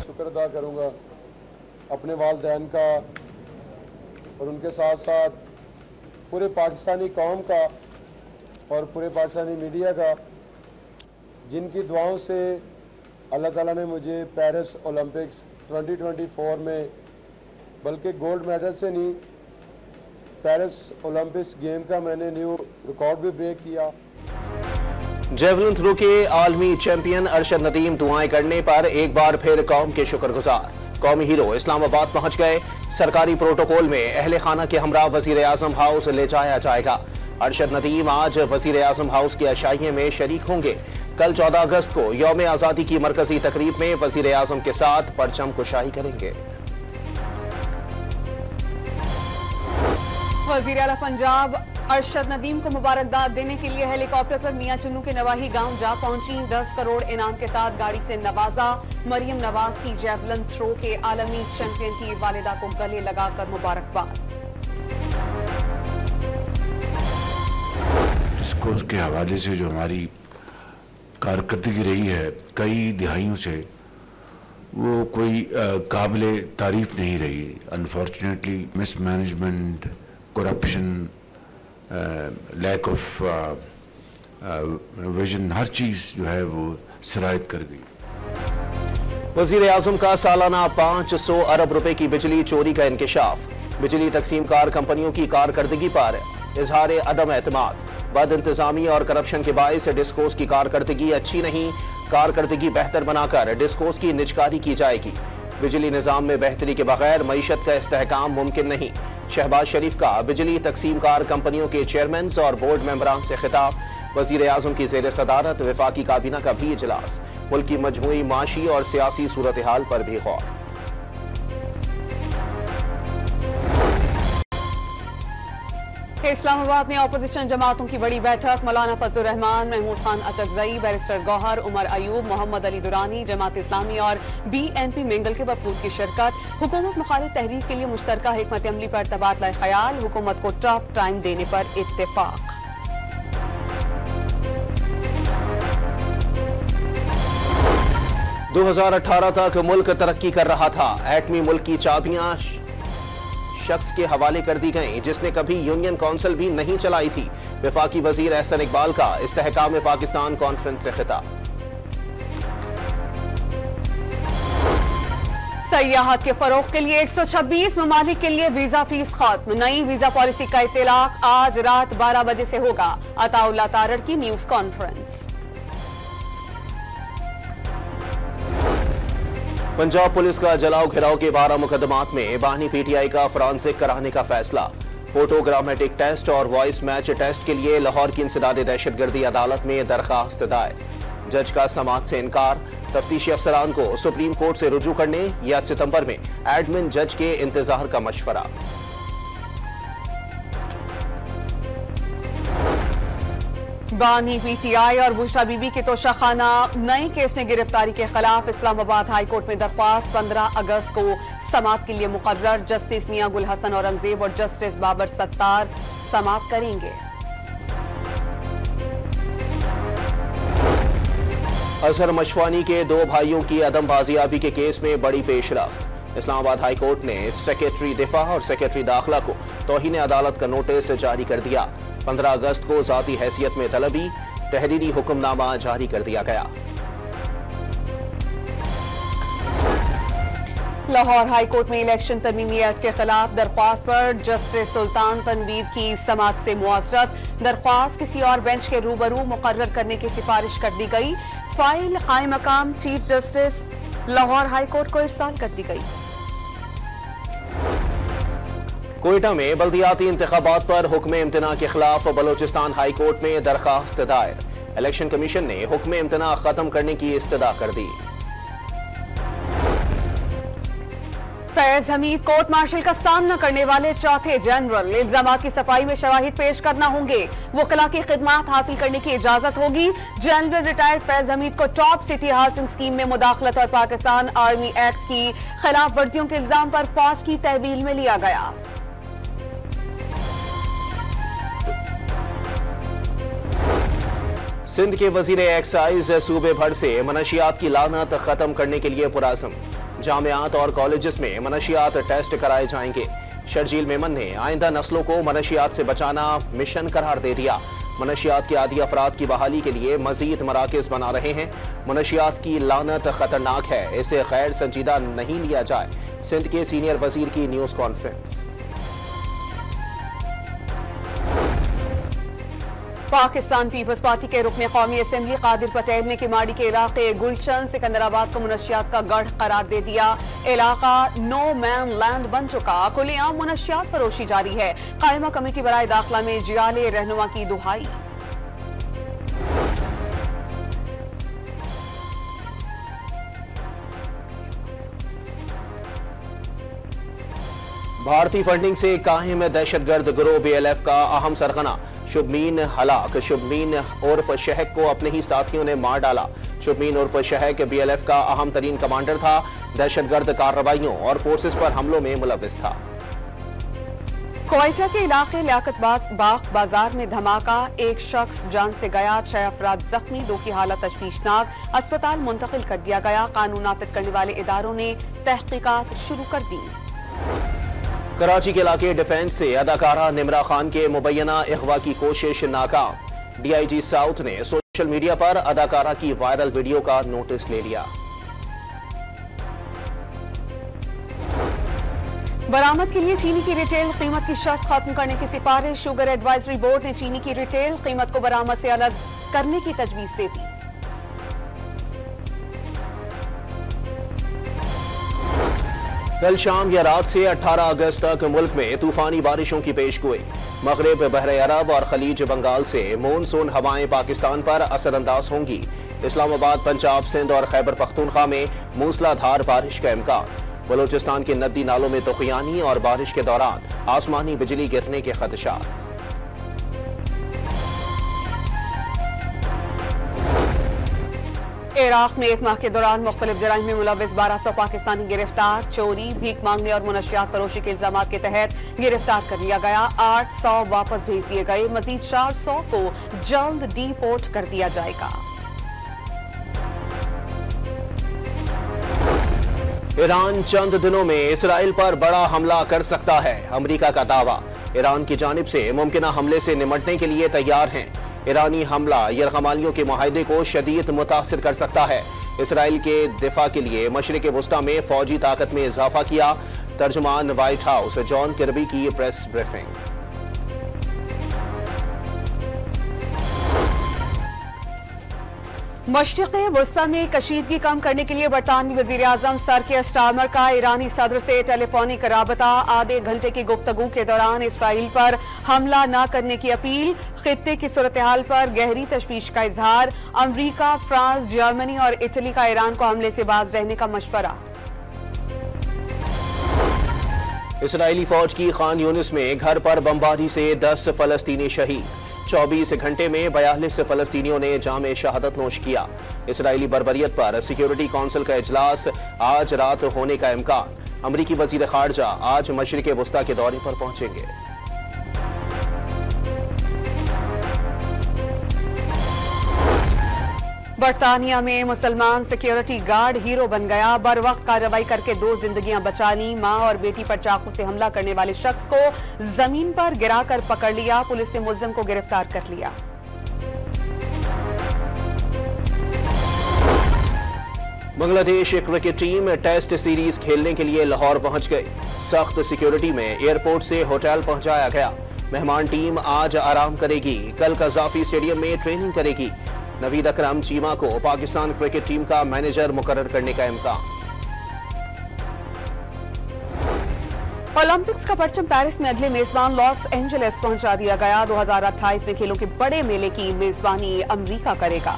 शुक्र अदा करूँगा अपने वालिदैन का और उनके साथ साथ पूरे पाकिस्तानी कौम का और पूरे पाकिस्तानी मीडिया का, जिनकी दुआओं से अल्लाह ताला ने मुझे पेरिस ओलंपिक्स 2024 में बल्कि गोल्ड मेडल से नहीं, पेरिस ओलंपिक्स गेम का मैंने न्यू रिकॉर्ड भी ब्रेक किया। जेवलिन थ्रो के आलमी चैंपियन अरशद नदीम दुआएं करने पर एक बार फिर कौम के शुक्रगुजार। कौमी हीरो इस्लामाबाद पहुंच गए। सरकारी प्रोटोकॉल में अहले खाना के हमरा वजीर आजम हाउस ले जाया जाएगा। अरशद नदीम आज वजीर आजम हाउस के अशाइये में शरीक होंगे। कल 14 अगस्त को यौम आज़ादी की मरकजी तकरीब में वजीर आजम के साथ परचम कुशाई करेंगे। वजीर आला पंजाब अरशद नदीम को मुबारकबाद देने के लिए हेलीकॉप्टर पर मियां चुन्नू के नवाही गांव जा पहुंची। 10 करोड़ इनाम के साथ गाड़ी से नवाजा। मरियम नवाज की जेवलिन थ्रो के आलमी चैंपियन की वालिदा को गले लगाकर मुबारकबाद। डिस्कोर्स के हवाले से जो हमारी कारकर्दगी रही है कई दिहाइयों से, वो कोई काबिले तारीफ नहीं रही। Unfortunately mismanagement, corruption, lack of vision, हर चीज़ जो है वो सरायत कर गई। वजीर आजम का सालाना 500 अरब रुपए की बिजली चोरी का इंकिशाफ। बिजली तकसीम कार कंपनियों की कारकर्दगी पर इजहार अदम एतमाद। बद इंतजामी और करप्शन के बायस डिस्कोस की कारकर्दगी अच्छी नहीं। कारकर्दगी बेहतर बनाकर डिस्कोस की निजकारी की जाएगी। बिजली निजाम में बेहतरी के बगैर मईशत का इस्तेहकाम मुमकिन नहीं। शहबाज शरीफ का बिजली तकसीम कार कंपनियों के चेयरमैन और बोर्ड मेंबरान से खिताब। वजीर आजम की जेर सदारत वफाकी काबीना का भी इजलास। मुल्क की मजमूई माशी और सियासी सूरत हाल पर भी गौर। इस्लामाबाद में अपोजिशन जमातों की बड़ी बैठक। मौलाना फजलुर रहमान, महमूद खान अचकजई, बैरिस्टर गौहर, उमर अयूब, मोहम्मद अली दुरानी, जमात इस्लामी और BNP मेंगल के वफूद की शिरकत। हुकूमत मुखालिफ तहरीक के लिए मुश्तरका हिकमत अमली पर तबादला ख्याल। हुकूमत को टफ टाइम देने पर इत्तेफाक। दो 2018 तक मुल्क तरक्की कर रहा था। एटमी मुल्क की चाबियां शख्स के हवाले कर दी गईं जिसने कभी यूनियन काउंसिल भी नहीं चलाई थी। वफाकी वजीर एहसन इकबाल का इस्तेहकाम पाकिस्तान कॉन्फ्रेंस से खिताब। सयाहत के फरोग के लिए 126 ममालिक के लिए वीजा फीस खत्म। नई वीजा पॉलिसी का इत्तलाक आज रात 12 बजे से होगा। अताउल्लाह तारड़ की न्यूज कॉन्फ्रेंस। पंजाब पुलिस का जलाओ घिराव के 12 मुकदमात में बाहनी PTI का फॉरेंसिक कराने का फैसला। फोटोग्रामेटिक टेस्ट और वॉइस मैच टेस्ट के लिए लाहौर की इंसदाद दहशतगर्दी अदालत में दरखास्त दायर। जज का समाअत से इनकार। तफ्तीशी अफसरान को सुप्रीम कोर्ट से रुजू करने या सितंबर में एडमिन जज के इंतजार का मशवरा। बानी PTI और बुशरा बीबी के तोशाखाना नए केस में गिरफ्तारी के खिलाफ इस्लामाबाद हाई कोर्ट में दरख्वास्त 15 अगस्त को समाअत के लिए मुकर्रर। जस्टिस मियां गुल हसन औरंगजेब और जस्टिस बाबर सत्तार समाअत करेंगे। अजहर मशवानी के 2 भाइयों की अदम बाजियाबी के केस में बड़ी पेशरफ्त। इस्लामाबाद हाई कोर्ट ने सेक्रेटरी दिफा और सेक्रेटरी दाखिला को तौहीन अदालत का नोटिस जारी कर दिया। 15 अगस्त को जाती हैसियत में तलबी तहरीरी हुक्मनामा जारी कर दिया गया। लाहौर हाई कोर्ट में इलेक्शन तरमीमी एक्ट के खिलाफ दरख्वास्त पर जस्टिस सुल्तान तनवीर की समाअत से मुआजरत। दरख्वास्त किसी और बेंच के रूबरू मुकर्रर करने की सिफारिश कर दी गई। फाइल कायम मकाम chief justice Lahore high court को इरसाल कर दी गई। कोयटा में बल्दियाती इंतखाबात पर हुक्म इम्तना के खिलाफ बलोचिस्तान हाई कोर्ट में दरखास्त दायर। इलेक्शन कमीशन ने हुक्म इम्तना खत्म करने की इस्तदा कर दी। फैज हमीद कोर्ट मार्शल का सामना करने वाले चौथे जनरल। इल्जामात की सफाई में शवाहिद पेश करना होंगे। वकला की खिदमात हासिल करने की इजाजत होगी। जनरल रिटायर्ड फैज हमीद को टॉप सिटी हाउसिंग स्कीम में मुदाखलत और पाकिस्तान आर्मी एक्ट की खिलाफ वर्जियों के इल्जाम पर फौज की तहवील में लिया गया। सिंध के वजीर एक्साइज सूबे भर से मनशियात की लानत खत्म करने के लिए पुराज़म। जामियात और कॉलेजेस में मनशियात टेस्ट कराए जाएंगे। शर्जील मेमन ने आइंदा नस्लों को मनशियात से बचाना मिशन करार दे दिया। मनशियात के आदी अफराद की बहाली के लिए मजीद मराकज बना रहे हैं। मनशियात की लानत खतरनाक है, इसे गैर संजीदा नहीं लिया जाए। सिंध के सीनियर वजीर की न्यूज कॉन्फ्रेंस। पाकिस्तान पीपल्स पार्टी के रुकन कौमी असेंबली कादिर पटेल ने किमाड़ी के इलाके गुलशन सिकंदराबाद को मनशियात का गढ़ करार दे दिया। इलाका नो मैन लैंड बन चुका, खुलेआम मनशियात फरोशी जारी है। कायमा कमेटी बराए दाखिला में जियाले रहनुमा की दुहाई। भारतीय फंडिंग से कायम दहशतगर्द गिरोह BLF का अहम सरगना शुभमीन हलाक। शुभमीन उर्फ शहक को अपने ही साथियों ने मार डाला। शुभमीन उर्फ शहक BLF का अहम तरीन कमांडर था। दहशतगर्द कार्रवाइयों और फोर्सेस पर हमलों में मुलविस था। क्वेटा के इलाके लियाकत बाग बाजार में धमाका, एक शख्स जान से गया, 6 अफराद जख्मी, 2 की हालत तशवीशनाक, अस्पताल मुंतकिल कर दिया गया। कानून नाफिज करने वाले इदारों ने तहकीकात शुरू कर दी। कराची के इलाके डिफेंस से अदाकारा निमरा खान के मुबैना अगवा की कोशिश नाकाम। DIG साउथ ने सोशल मीडिया पर अदाकारा की वायरल वीडियो का नोटिस ले लिया। बरामद के लिए चीनी की रिटेल कीमत की शर्त खत्म करने की सिफारिश। शुगर एडवाइजरी बोर्ड ने चीनी की रिटेल कीमत को बरामद से अलग करने की तजवीज दे दी। कल शाम या रात से 18 अगस्त तक मुल्क में तूफानी बारिशों की पेशगोई। मगरिब, बहरे अरब और खलीज बंगाल से मानसून हवाएं पाकिस्तान पर असरअंदाज होंगी। इस्लामाबाद, पंजाब, सिंध और खैबर पख्तूनख्वा में मूसलाधार बारिश का इम्कान। बलूचिस्तान के नदी नालों में तुगयानी और बारिश के दौरान आसमानी बिजली गिरने के खदशात। इराक में एक माह के दौरान मुख्तलिफ जराइम में मुलविस 1200 पाकिस्तानी गिरफ्तार। चोरी, भीख मांगने और मुनशियात फरोशी के इल्जाम के तहत गिरफ्तार कर लिया गया। 800 वापस भेज दिए गए। मजीद 400 को जल्द डिपोर्ट कर दिया जाएगा। ईरान चंद दिनों में इसराइल पर बड़ा हमला कर सकता है, अमेरिका का दावा। ईरान की जानिब से मुमकिना हमले से निमटने के लिए तैयार हैं। ईरानी हमला यरगमालियों के मुआहदे को शदीद मुतासिर कर सकता है। इसराइल के दिफा के लिए मशरिक वस्ता में फौजी ताकत में इजाफा किया। तर्जुमान व्हाइट हाउस जॉन किर्बी की प्रेस ब्रीफिंग। मशरिक़ वस्ता में कशीदगी कम करने के लिए बरतानवी वज़ीर आज़म सर के स्टार्मर का इरानी सदर से टेलीफोनिक राबता। आधे घंटे की गुफ्तगू के दौरान इसराइल पर हमला न करने की अपील। खित्ते की सूरत हाल पर गहरी तशवीश का इजहार। अमरीका, फ्रांस, जर्मनी और इटली का ईरान को हमले से बाज रहने का मशवरा। इसराइली फौज की खान यूनिस में घर पर बमबारी से 10 फलस्तीनी शहीद। 24 घंटे में 42 फलस्तीनियों ने जामे शहादत नोश किया। इसराइली बर्बरियत पर सिक्योरिटी काउंसिल का इजलास आज रात होने का इम्कान। अमरीकी वजीर खारजा आज मशरिक वस्ता के दौरे पर पहुंचेंगे। बरतानिया में मुसलमान सिक्योरिटी गार्ड हीरो बन गया। बर वक्त कार्रवाई करके 2 जिंदगियां बचा ली। मां और बेटी पर चाकू से हमला करने वाले शख्स को जमीन पर गिराकर पकड़ लिया। पुलिस ने मुलजिम को गिरफ्तार कर लिया। Bangladesh cricket team test series खेलने के लिए लाहौर पहुंच गई। सख्त सिक्योरिटी में एयरपोर्ट से होटल पहुंचाया गया। मेहमान टीम आज आराम करेगी। कल कज़ाफी स्टेडियम में ट्रेनिंग करेगी। नवीद अकरम चीमा को पाकिस्तान क्रिकेट टीम का मैनेजर मुकर्रर करने का इम्कान। ओलंपिक्स का परचम पेरिस में अगले मेजबान लॉस एंजेलिस पहुंचा दिया गया। 2028 में खेलों के बड़े मेले की मेजबानी अमेरिका करेगा।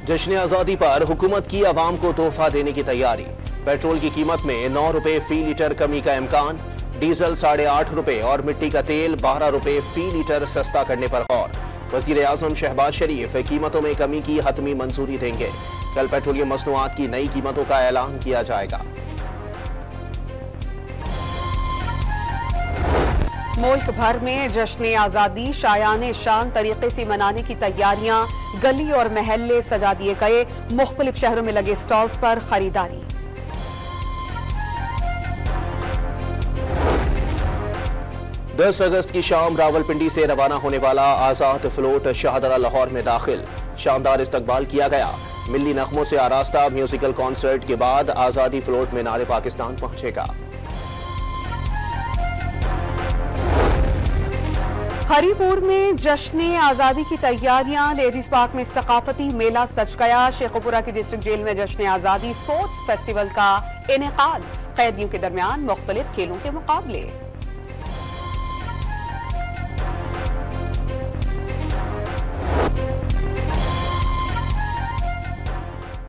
जश्न आजादी पर हुकूमत की आवाम को तोहफा देने की तैयारी। पेट्रोल की कीमत में 9 रुपए फी लीटर कमी का इम्कान। डीजल 8.5 रुपए और मिट्टी का तेल 12 रुपए फी लीटर सस्ता करने पर गौर। वजीर आजम शहबाज शरीफ कीमतों में कमी की हतमी मंजूरी देंगे। कल पेट्रोलियम मसनूआत की नई कीमतों का ऐलान किया जाएगा। मुल्क भर में जश्न आज़ादी शायान शान तरीके से मनाने की तैयारियां, गली और महल्ले सजा दिए गए, मुख्तलिफ शहरों में लगे स्टॉल्स पर खरीदारी। दस अगस्त की शाम रावलपिंडी से रवाना होने वाला आजाद फ्लोट शाहदरा लाहौर में दाखिल, शानदार इस्तकबाल किया गया। मिल्ली नगमों से आरास्ता म्यूजिकल कॉन्सर्ट के बाद आजादी फ्लोट में नारे पाकिस्तान पहुंचेगा। हरिपुर में जश्न आज़ादी की तैयारियां, लेडीज पार्क में सकाफती मेला सज गया। शेखुपुरा की डिस्ट्रिक्ट जेल में जश्न आज़ादी स्पोर्ट्स फेस्टिवल का इनेकाद, कैदियों के दरमियान मुख्तलिफ खेलों के मुकाबले।